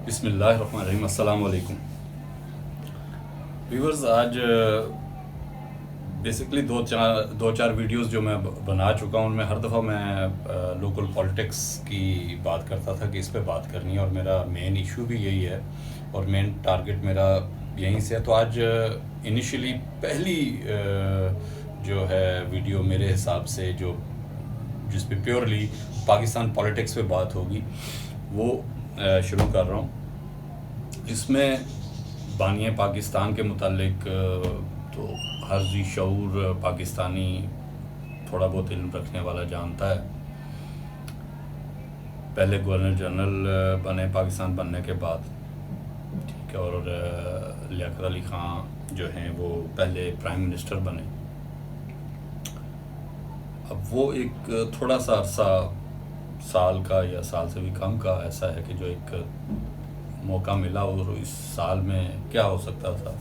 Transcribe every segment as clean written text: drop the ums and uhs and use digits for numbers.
بسم اللہ الرحمن الرحیم. السلام علیکم ویورز. آج بیسکلی دو چار ویڈیوز جو میں بنا چکا ہوں ان میں ہر دفعہ میں لوکل پالیٹکس کی بات کرتا تھا کہ اس پہ بات کرنی ہے، اور میرا مین ایشو بھی یہی ہے اور مین ٹارگٹ میرا یہیں سے ہے. تو آج انیشلی پہلی جو ہے ویڈیو میرے حساب سے جس پہ پیورلی پاکستان پالیٹکس پہ بات ہوگی وہ شروع کر رہا ہوں. اس میں بانی پاکستان کے متعلق تو ہر ذی شعور پاکستانی تھوڑا بہت علم رکھنے والا جانتا ہے. پہلے گورنر جنرل بنے پاکستان بننے کے بعد، ٹھیک ہے، اور لیاقت علی خان جو ہیں وہ پہلے پرائم منسٹر بنے. اب وہ ایک تھوڑا سا عرصہ، سال کا یا سال سے بھی کم کا ایسا ہے کہ جو ایک موقع ملا، اور اس سال میں کیا ہو سکتا تھا.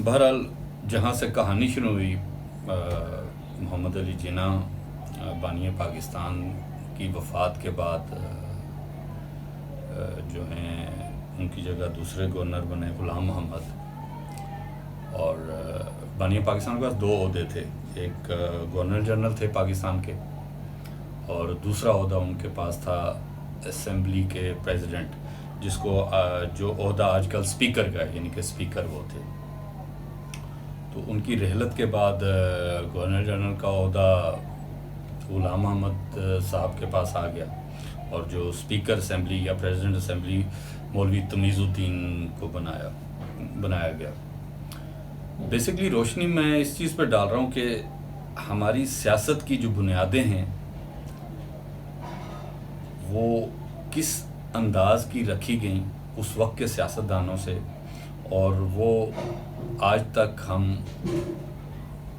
بہرحال جہاں سے کہانی شروع ہوئی، محمد علی جناح بانی پاکستان کی وفات کے بعد جو ہیں ان کی جگہ دوسرے گورنر بنے غلام محمد. اور بانی پاکستان کے پاس دو عہدے تھے، ایک گورنر جنرل تھے پاکستان کے، اور دوسرا عہدہ ان کے پاس تھا اسمبلی کے پریزیڈنٹ، جس کو جو عہدہ آج کل اسپیکر کا ہے، یعنی کہ اسپیکر وہ تھے. تو ان کی رحلت کے بعد گورنر جنرل کا عہدہ غلام محمد صاحب کے پاس آ گیا، اور جو اسپیکر اسمبلی یا پریزیڈنٹ اسمبلی مولوی تمیز الدین کو بنایا گیا. بیسکلی روشنی میں اس چیز پہ ڈال رہا ہوں کہ ہماری سیاست کی جو بنیادیں ہیں وہ کس انداز کی رکھی گئیں اس وقت کے سیاستدانوں سے، اور وہ آج تک ہم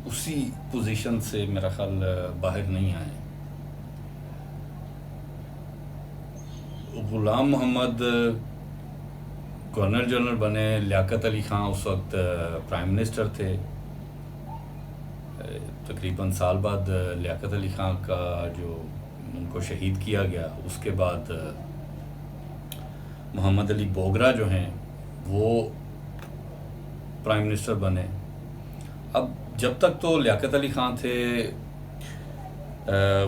اسی پوزیشن سے میرا خیال باہر نہیں آئے. غلام محمد گورنر جنرل بنے، لیاقت علی خان اس وقت پرائم منسٹر تھے. تقریباً سال بعد لیاقت علی خان کا جو ان کو شہید کیا گیا، اس کے بعد محمد علی بوگرا جو ہیں وہ پرائم منسٹر بنے. اب جب تک تو لیاقت علی خان تھے،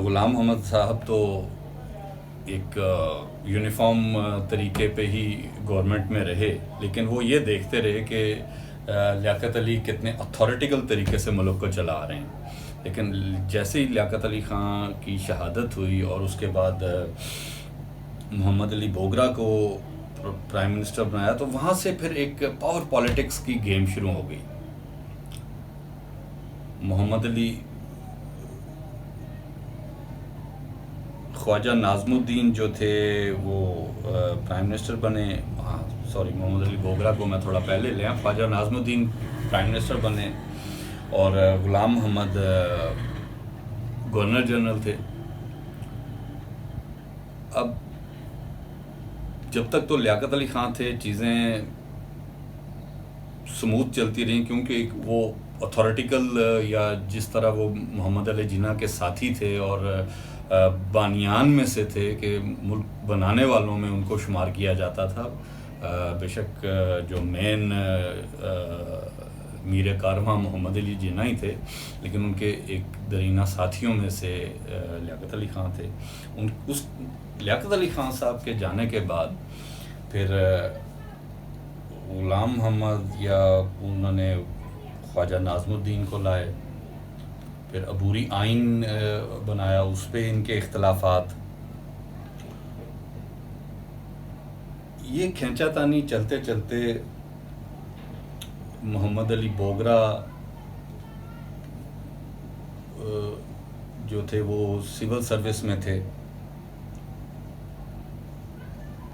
غلام محمد صاحب تو ایک یونیفارم طریقے پہ ہی گورنمنٹ میں رہے، لیکن وہ یہ دیکھتے رہے کہ لیاقت علی کتنے اتھارٹیکل طریقے سے ملک کو چلا رہے ہیں. لیکن جیسے ہی لیاقت علی خان کی شہادت ہوئی اور اس کے بعد محمد علی بوگرا کو پرائم منسٹر بنایا، تو وہاں سے پھر ایک پاور پالیٹکس کی گیم شروع ہو گئی. محمد علی خواجہ ناظم الدین جو تھے وہ پرائم منسٹر بنے. محمد علی بوگرا کو میں تھوڑا پہلے لیا. خواجہ ناظم الدین پرائم منسٹر بنے اور غلام محمد گورنر جنرل تھے. اب جب تک تو لیاقت علی خان تھے چیزیں سموتھ چلتی رہیں، کیونکہ وہ اتھارٹیکل یا جس طرح وہ محمد علی جناح کے ساتھی تھے اور بانیان میں سے تھے کہ ملک بنانے والوں میں ان کو شمار کیا جاتا تھا. بے شک جو مین میر کارواں محمد علی جناح ہی تھے، لیکن ان کے ایک درینہ ساتھیوں میں سے لیاقت علی خان تھے. اس لیاقت علی خان صاحب کے جانے کے بعد پھر غلام محمد یا انہوں نے خواجہ ناظم الدین کو لائے، پھر عبوری آئین بنایا، اس پہ ان کے اختلافات. یہ کھینچا تانی چلتے چلتے محمد علی بوگرا جو تھے وہ سول سروس میں تھے.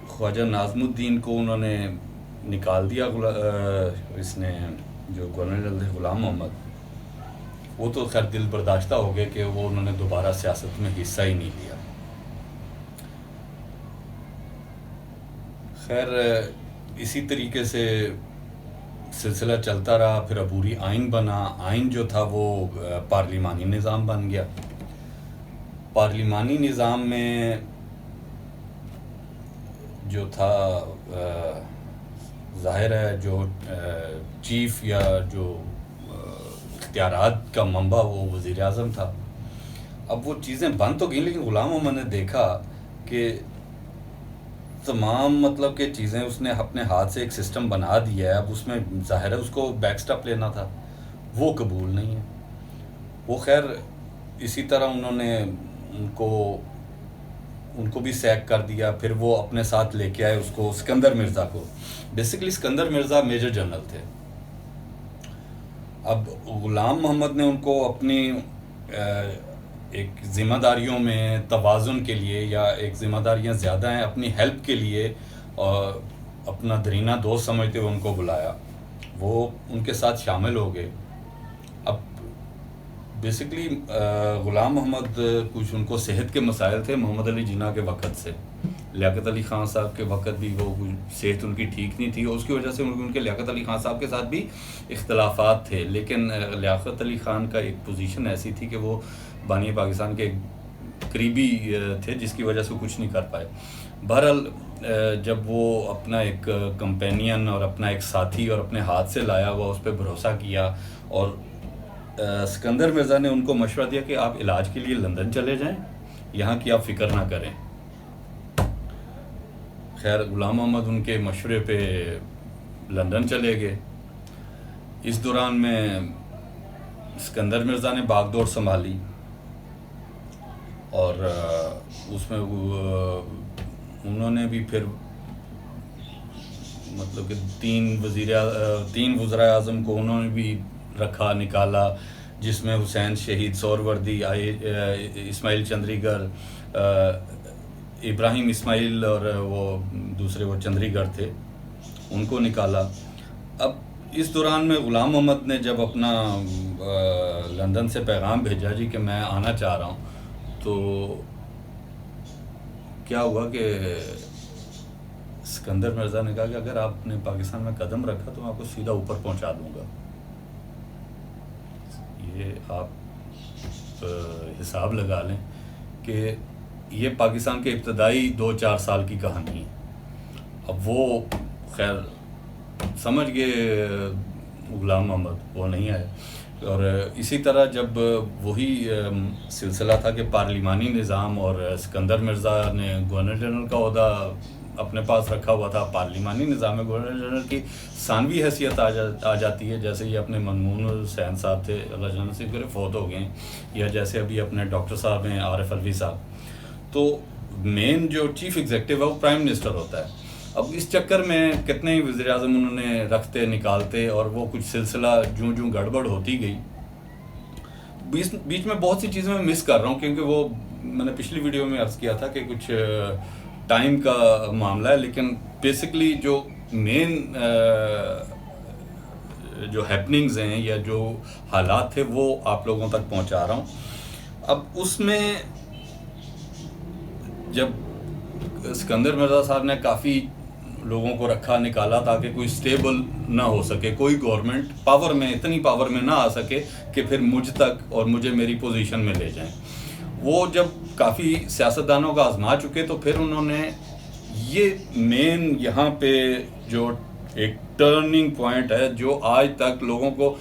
خواجہ ناظم الدین کو انہوں نے نکال دیا. اس نے جو گورنر جنرل تھے غلام محمد، وہ تو خیر دل برداشتہ ہو گئے کہ وہ انہوں نے دوبارہ سیاست میں حصہ ہی نہیں لیا. خیر اسی طریقے سے سلسلہ چلتا رہا. پھر عبوری آئین بنا. آئین جو تھا وہ پارلیمانی نظام بن گیا. پارلیمانی نظام میں جو تھا ظاہر ہے جو چیف یا جو اختیارات کا منبع وہ وزیر اعظم تھا. اب وہ چیزیں بند تو گئیں، لیکن غلام محمد نے دیکھا کہ تمام مطلب کہ چیزیں اس نے اپنے ہاتھ سے ایک سسٹم بنا دیا ہے. اب اس میں ظاہر ہے اس کو بیک سٹیپ لینا تھا، وہ قبول نہیں ہے. وہ خیر اسی طرح انہوں نے ان کو بھی سیک کر دیا. پھر وہ اپنے ساتھ لے کے آئے اس کو اسکندر مرزا کو. Basically Iskandar Mirza major general تھے. اب غلام محمد نے ان کو اپنی ایک ذمہ داریوں میں توازن کے لیے، یا ایک ذمہ داریاں زیادہ ہیں اپنی ہیلپ کے لیے، اور اپنا درینہ دوست سمجھتے ہوئے ان کو بلایا. وہ ان کے ساتھ شامل ہو گئے. اب بیسیکلی غلام محمد کچھ ان کو صحت کے مسائل تھے محمد علی جناح کے وقت سے. لیاقت علی خان صاحب کے وقت بھی وہ صحت ان کی ٹھیک نہیں تھی، اور اس کی وجہ سے ان کے لیاقت علی خان صاحب کے ساتھ بھی اختلافات تھے. لیکن لیاقت علی خان کا ایک پوزیشن ایسی تھی کہ وہ بانی پاکستان کے قریبی تھے، جس کی وجہ سے کچھ نہیں کر پائے. بہرحال جب وہ اپنا ایک کمپینین اور اپنا ایک ساتھی اور اپنے ہاتھ سے لایا ہوا اس پہ بھروسہ کیا، اور اسکندر مرزا نے ان کو مشورہ دیا کہ آپ علاج کے لیے لندن چلے جائیں، یہاں کی آپ فکر نہ کریں. خیر غلام محمد ان کے مشورے پہ لندن چلے گئے. اس دوران میں اسکندر مرزا نے باغ دوڑ سنبھالی، اور اس میں انہوں نے بھی پھر مطلب کہ تین وزراء اعظم کو انہوں نے بھی رکھا نکالا، جس میں حسین شہید سہروردی، اسماعیل چندری گر، ابراہیم اسماعیل، اور وہ دوسرے وہ چندری گر تھے، ان کو نکالا. اب اس دوران میں غلام محمد نے جب اپنا لندن سے پیغام بھیجا جی کہ میں آنا چاہ رہا ہوں، تو کیا ہوا کہ اسکندر مرزا نے کہا کہ اگر آپ نے پاکستان میں قدم رکھا تو میں آپ کو سیدھا اوپر پہنچا دوں گا. یہ آپ حساب لگا لیں کہ یہ پاکستان کے ابتدائی 2-4 سال کی کہانی ہے. اب وہ خیر سمجھ گئے غلام محمد، وہ نہیں آئے. اور اسی طرح جب وہی سلسلہ تھا کہ پارلیمانی نظام، اور اسکندر مرزا نے گورنر جنرل کا عہدہ اپنے پاس رکھا ہوا تھا. پارلیمانی نظام میں گورنر جنرل کی ثانوی حیثیت آ جاتی ہے، جیسے یہ اپنے منمون حسین صاحب تھے، اللہ جان نصیب کرے، فوت ہو گئے ہیں، یا جیسے ابھی اپنے ڈاکٹر صاحب ہیں عارف الوی صاحب. تو مین جو چیف ایگزیکٹو ہے وہ پرائم منسٹر ہوتا ہے. اب اس چکر میں کتنے ہی وزیر اعظم انہوں نے رکھتے نکالتے، اور وہ کچھ سلسلہ جوں گڑبڑ ہوتی گئی. بیچ میں بہت سی چیزیں میں مس کر رہا ہوں، کیونکہ وہ میں نے پچھلی ویڈیو میں عرض کیا تھا کہ کچھ ٹائم کا معاملہ ہے. لیکن بیسکلی جو مین جو ہیپننگز ہیں یا جو حالات تھے وہ آپ لوگوں تک پہنچا رہا ہوں. اب اس میں جب اسکندر مرزا صاحب نے کافی لوگوں کو رکھا نکالا تاکہ کوئی سٹیبل نہ ہو سکے، کوئی گورنمنٹ پاور میں اتنی پاور میں نہ آ سکے کہ پھر مجھ تک اور مجھے میری پوزیشن میں لے جائیں. وہ جب کافی سیاستدانوں کا آزما چکے تو پھر انہوں نے یہ مین یہاں پہ جو ایک ٹرننگ پوائنٹ ہے جو آج تک لوگوں کو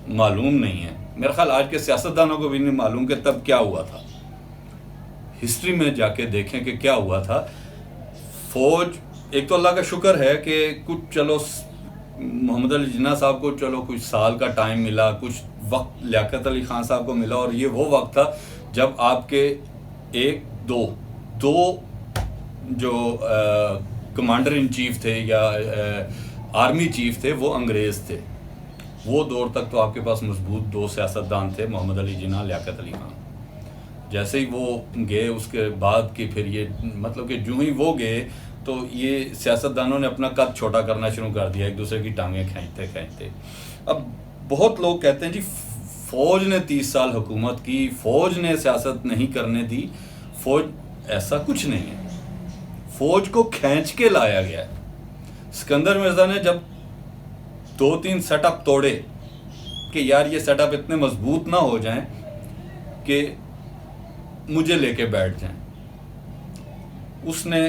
معلوم نہیں ہے، میرا خیال آج کے سیاستدانوں کو بھی نہیں معلوم کہ تب کیا ہوا تھا. ہسٹری میں جا کے دیکھیں کہ کیا ہوا تھا. فوج ایک تو اللہ کا شکر ہے کہ کچھ چلو محمد علی جناح صاحب کو چلو کچھ سال کا ٹائم ملا، کچھ وقت لیاقت علی خان صاحب کو ملا، اور یہ وہ وقت تھا جب آپ کے دو جو کمانڈر ان چیف تھے یا آرمی چیف تھے وہ انگریز تھے. وہ دور تک تو آپ کے پاس مضبوط 2 سیاستدان تھے، محمد علی جناح، لیاقت علی خان. جیسے ہی وہ گئے اس کے بعد کہ پھر یہ مطلب کہ جو ہی وہ گئے تو یہ سیاستدانوں نے اپنا قد چھوٹا کرنا شروع کر دیا، ایک دوسرے کی ٹانگیں کھینچتے. اب بہت لوگ کہتے ہیں جی فوج نے 30 سال حکومت کی، فوج نے سیاست نہیں کرنے دی. فوج ایسا کچھ نہیں ہے، فوج کو کھینچ کے لایا گیا. اسکندر مرزا نے جب 2-3 سیٹ اپ توڑے کہ یار یہ سیٹ اپ اتنے مضبوط نہ ہو جائیں کہ مجھے لے کے بیٹھ جائیں، اس نے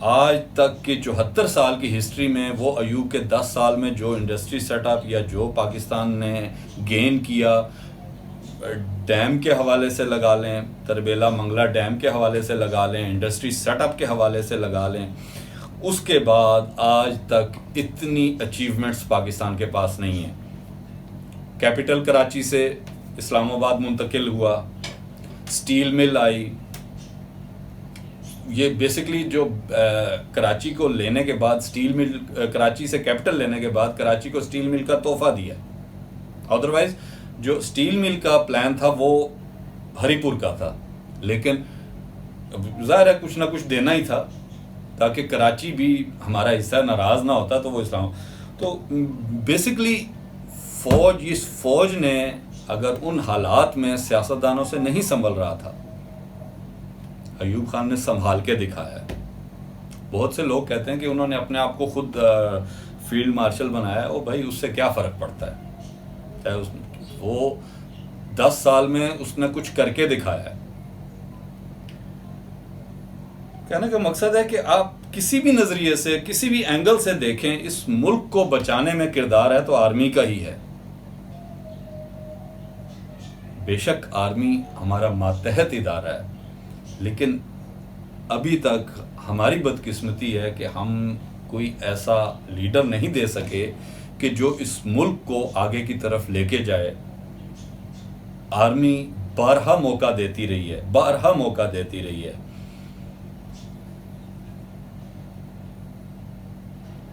آج تک کی 74 سال کی ہسٹری میں وہ ایوب کے 10 سال میں جو انڈسٹری سیٹ اپ یا جو پاکستان نے گین کیا، ڈیم کے حوالے سے لگا لیں، تربیلا منگلہ ڈیم کے حوالے سے لگا لیں، انڈسٹری سیٹ اپ کے حوالے سے لگا لیں، اس کے بعد آج تک اتنی اچیومنٹس پاکستان کے پاس نہیں ہیں. کیپٹل کراچی سے اسلام آباد منتقل ہوا، سٹیل مل آئی. یہ بیسکلی جو کراچی کو لینے کے بعد سٹیل مل، کراچی سے کیپٹل لینے کے بعد کراچی کو سٹیل مل کا تحفہ دیا. ادروائز جو سٹیل مل کا پلان تھا وہ ہری پور کا تھا، لیکن ظاہر ہے کچھ نہ کچھ دینا ہی تھا تاکہ کراچی بھی ہمارا حصہ ناراض نہ ہوتا. تو وہ اسلام، تو بیسکلی اس فوج نے اگر ان حالات میں سیاستدانوں سے نہیں سنبھل رہا تھا، ایوب خان نے سنبھال کے دکھایا ہے. بہت سے لوگ کہتے ہیں کہ انہوں نے اپنے آپ کو خود فیلڈ مارشل بنایا ہے. او بھائی اس سے کیا فرق پڑتا ہے؟ وہ 10 سال میں اس نے کچھ کر کے دکھایا ہے. کہنے کا مقصد ہے کہ آپ کسی بھی نظریے سے، کسی بھی اینگل سے دیکھیں، اس ملک کو بچانے میں کردار ہے تو آرمی کا ہی ہے. بے شک آرمی ہمارا ماتحت ادارہ ہے، لیکن ابھی تک ہماری بدقسمتی ہے کہ ہم کوئی ایسا لیڈر نہیں دے سکے کہ جو اس ملک کو آگے کی طرف لے کے جائے. آرمی بارہا موقع دیتی رہی ہے، بارہا موقع دیتی رہی ہے.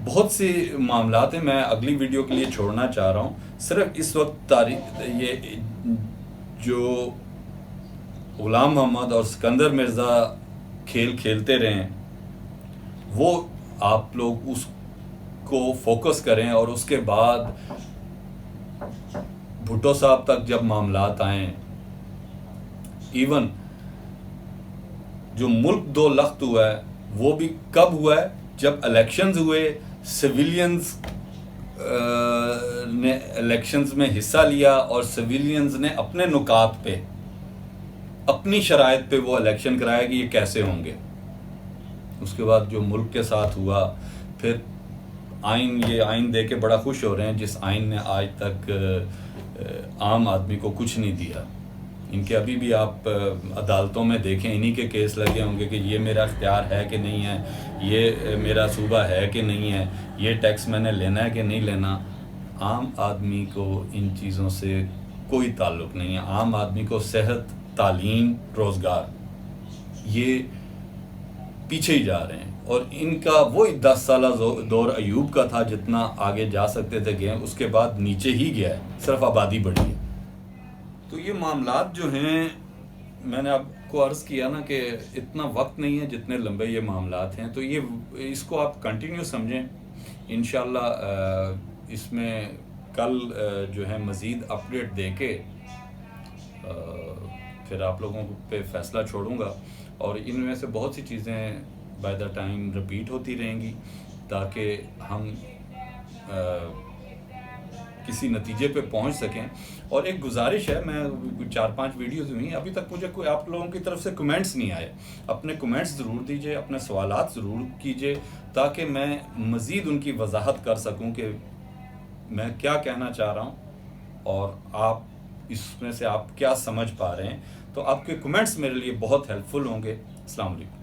بہت سی معاملات ہیں، میں اگلی ویڈیو کے لیے چھوڑنا چاہ رہا ہوں. صرف اس وقت تاریخ یہ جو غلام محمد اور سکندر مرزا کھیل کھیلتے رہیں، وہ آپ لوگ اس کو فوکس کریں، اور اس کے بعد بھٹو صاحب تک جب معاملات آئیں، ایون جو ملک دو لخت ہوا ہے وہ بھی کب ہوا ہے؟ جب الیکشنز ہوئے، سویلینز نے الیکشنز میں حصہ لیا اور سویلینز نے اپنے نکات پہ، اپنی شرائط پہ وہ الیکشن کرایا کہ یہ کیسے ہوں گے. اس کے بعد جو ملک کے ساتھ ہوا، پھر یہ آئین دے کے بڑا خوش ہو رہے ہیں جس آئین نے آج تک عام آدمی کو کچھ نہیں دیا. ان کے ابھی بھی آپ عدالتوں میں دیکھیں، انہی کے کیس لگے ہوں گے کہ یہ میرا اختیار ہے کہ نہیں ہے، یہ میرا صوبہ ہے کہ نہیں ہے، یہ ٹیکس میں نے لینا ہے کہ نہیں لینا. عام آدمی کو ان چیزوں سے کوئی تعلق نہیں ہے. عام آدمی کو صحت، تعلیم، روزگار، یہ پیچھے ہی جا رہے ہیں. اور ان کا وہی 10 سالہ دور ایوب کا تھا، جتنا آگے جا سکتے تھے گئے، اس کے بعد نیچے ہی گیا ہے، صرف آبادی بڑھی ہے. تو یہ معاملات جو ہیں، میں نے آپ کو عرض کیا نا کہ اتنا وقت نہیں ہے جتنے لمبے یہ معاملات ہیں. تو اس کو آپ کنٹینیو سمجھیں. انشاءاللہ اس میں کل جو ہے مزید اپڈیٹ دے کے پھر آپ لوگوں پہ فیصلہ چھوڑوں گا. اور ان میں سے بہت سی چیزیں بائی دا ٹائم رپیٹ ہوتی رہیں گی تاکہ ہم کسی نتیجے پہ پہنچ سکیں. اور ایک گزارش ہے، میں 4-5 ویڈیوز ہوئی، ابھی تک مجھے کوئی آپ لوگوں کی طرف سے کمنٹس نہیں آئے. اپنے کمنٹس ضرور دیجئے، اپنے سوالات ضرور کیجئے تاکہ میں مزید ان کی وضاحت کر سکوں کہ میں کیا کہنا چاہ رہا ہوں اور آپ اس میں سے آپ کیا سمجھ پا رہے ہیں. تو آپ کے کمنٹس میرے لیے بہت ہیلپ فل ہوں گے. السلام علیکم.